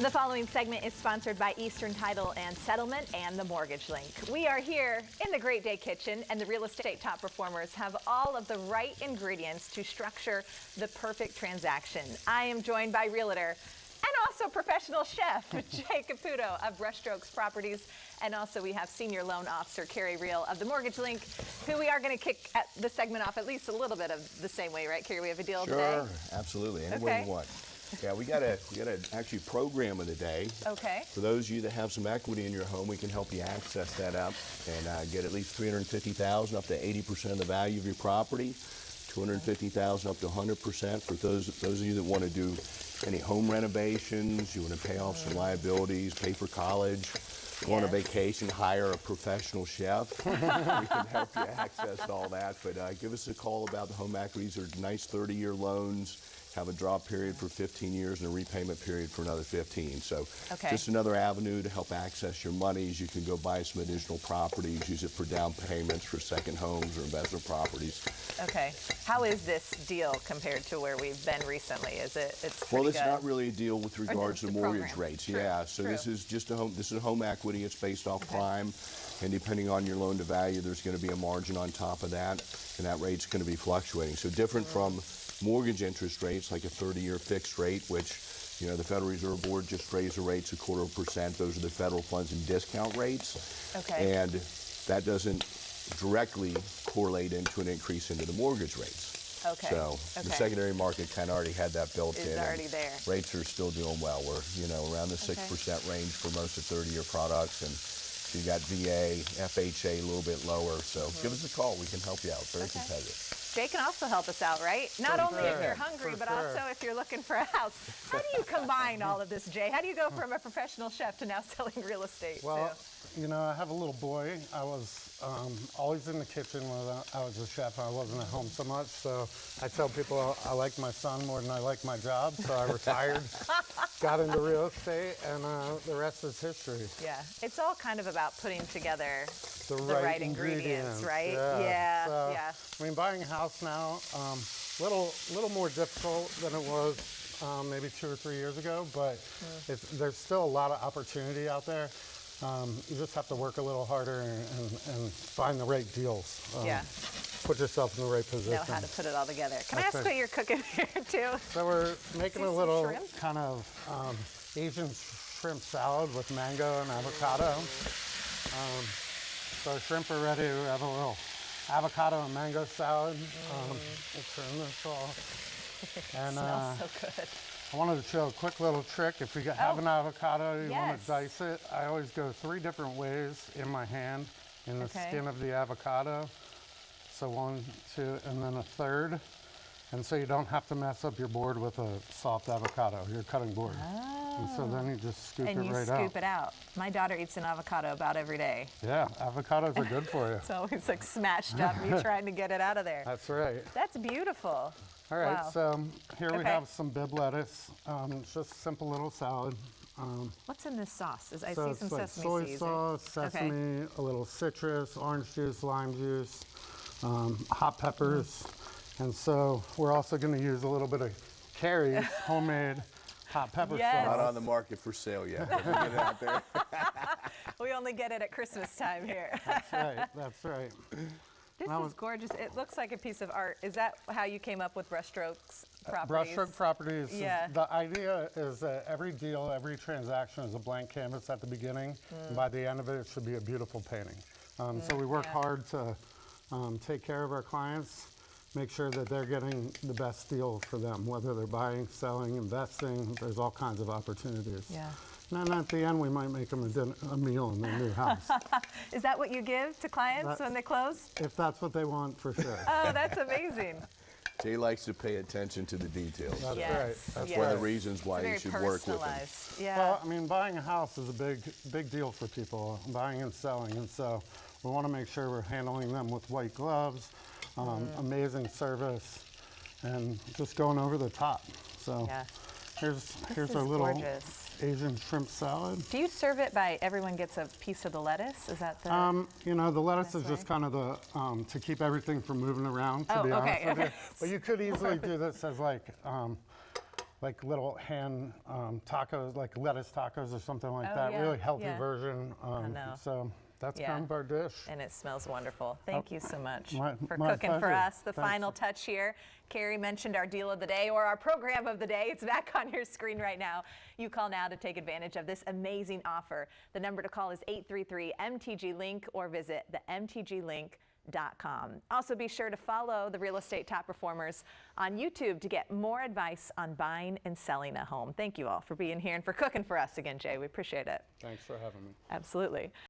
The following segment is sponsored by Eastern Title and Settlement and the Mortgage Link. We are here in the Great Day Kitchen, and the real estate top performers have all of the right ingredients to structure the perfect transaction. I am joined by Realtor and also professional chef, Jay Caputo of Brushstroke Properties. And also we have Senior Loan Officer Carey Riel of the Mortgage Link, who we are going to kick the segment off at least a little bit of the same way, right, Carey? We have a deal today? Sure, absolutely, any way you want. Yeah, we got a actually program of the day. Okay. For those of you that have some equity in your home, we can help you access that up and get at least $350,000 up to 80% of the value of your property, $250,000 up to 100% for those of you that want to do any home renovations, you want to pay off some liabilities, pay for college, go on a vacation, hire a professional chef. We can help you access all that. But give us a call about the home equities. They're nice 30-year loans. Have a drop period for 15 years and a repayment period for another 15. So just another avenue to help access your monies. You can go buy some additional properties, use it for down payments for second homes or investment properties. Okay. How is this deal compared to where we've been recently? It's well, it's not really a deal with regards to mortgage program. rates. True. Yeah, so this is just a home. This is a home equity. It's based off prime, and depending on your loan to value, there's going to be a margin on top of that, and that rate's going to be fluctuating. So different from mortgage interest rates, like a 30-year fixed rate, which, you know, the Federal Reserve Board just raised the rates 0.25%. Those are the federal funds and discount rates. Okay. And that doesn't directly correlate into an increase into the mortgage rates. Okay. So the secondary market kind of already had that built in. It's already there. Rates are still doing well. We're, you know, around the 6% range for most of 30-year products. And you got VA, FHA a little bit lower. So give us a call. We can help you out. Very competitive. Jay can also help us out, right? Not only if you're hungry, but also if you're looking for a house. How do you combine all of this, Jay? How do you go from a professional chef to now selling real estate? Well, you know, I have a little boy. I was always in the kitchen when I was a chef. I wasn't at home so much. So I tell people I like my son more than I like my job. So I retired, got into real estate, and the rest is history. Yeah, it's all kind of about putting together the right ingredients, right? Yeah. Yeah. I mean, buying a house now, little more difficult than it was maybe 2 or 3 years ago, but there's still a lot of opportunity out there. You just have to work a little harder and find the right deals. Put yourself in the right position. Know how to put it all together. Can I ask what you're cooking here too? So we're making a little kind of Asian shrimp salad with mango and avocado. So our shrimp are ready. We have a little avocado and mango salad. We'll turn this off. And, smells so good. I wanted to show a quick little trick. If you have an avocado, you want to dice it. I always go 3 different ways in my hand in the skin of the avocado. So 1, 2, and then a third. And so you don't have to mess up your board with a soft avocado, your cutting board. And so then you just scoop it right out. And you scoop it out. My daughter eats an avocado about every day. Yeah, avocados are good for you. It's always like smashed up, me trying to get it out of there. That's right. That's beautiful. All right, so here we have some bib lettuce. It's just a simple little salad. What's in this sauce? I so see some like sesame soy seeds. sauce, sesame, a little citrus, orange juice, lime juice, hot peppers. And so we're also going to use a little bit of Carey's homemade hot pepper sauce. Not on the market for sale yet, but we'll get it out there. We only get it at Christmas time here. That's right, that's right. This is gorgeous. It looks like a piece of art. Is that how you came up with Brushstroke Properties? Brushstroke Properties. Yeah. The idea is that every deal, every transaction is a blank canvas at the beginning. And by the end of it, it should be a beautiful painting. So we work hard to take care of our clients, make sure that they're getting the best deal for them, whether they're buying, selling, investing. There's all kinds of opportunities. Yeah. And then at the end, we might make them a meal in their new house. Is that what you give to clients when they close? If that's what they want, for sure. Oh, that's amazing. Jay likes to pay attention to the details. That's right. That's one of the reasons why you should work with him. Yeah. Well, I mean, buying a house is a big deal for people, buying and selling. And so we want to make sure we're handling them with white gloves, amazing service, and just going over the top. So here's our little Asian shrimp salad. Do you serve it by everyone gets a piece of the lettuce? Is that the? You know, the lettuce is just kind of the to keep everything from moving around. To be honest with you. But you could easily do this as like like little hand tacos, like lettuce tacos or something like Oh, that. yeah, Really healthy yeah. version. know. So that's Yeah. kind of our dish. And it smells wonderful. Thank you so much my for my cooking for pleasure. us. The Thanks. final touch here. Carey mentioned our deal of the day, or our program of the day. It's back on your screen right now. You call now to take advantage of this amazing offer. The number to call is 833-MTG-LINK or visit the mtglink.com. Also, be sure to follow the Real Estate Top Performers on YouTube to get more advice on buying and selling a home. Thank you all for being here and for cooking for us again, Jay. We appreciate it. Thanks for having me. Absolutely.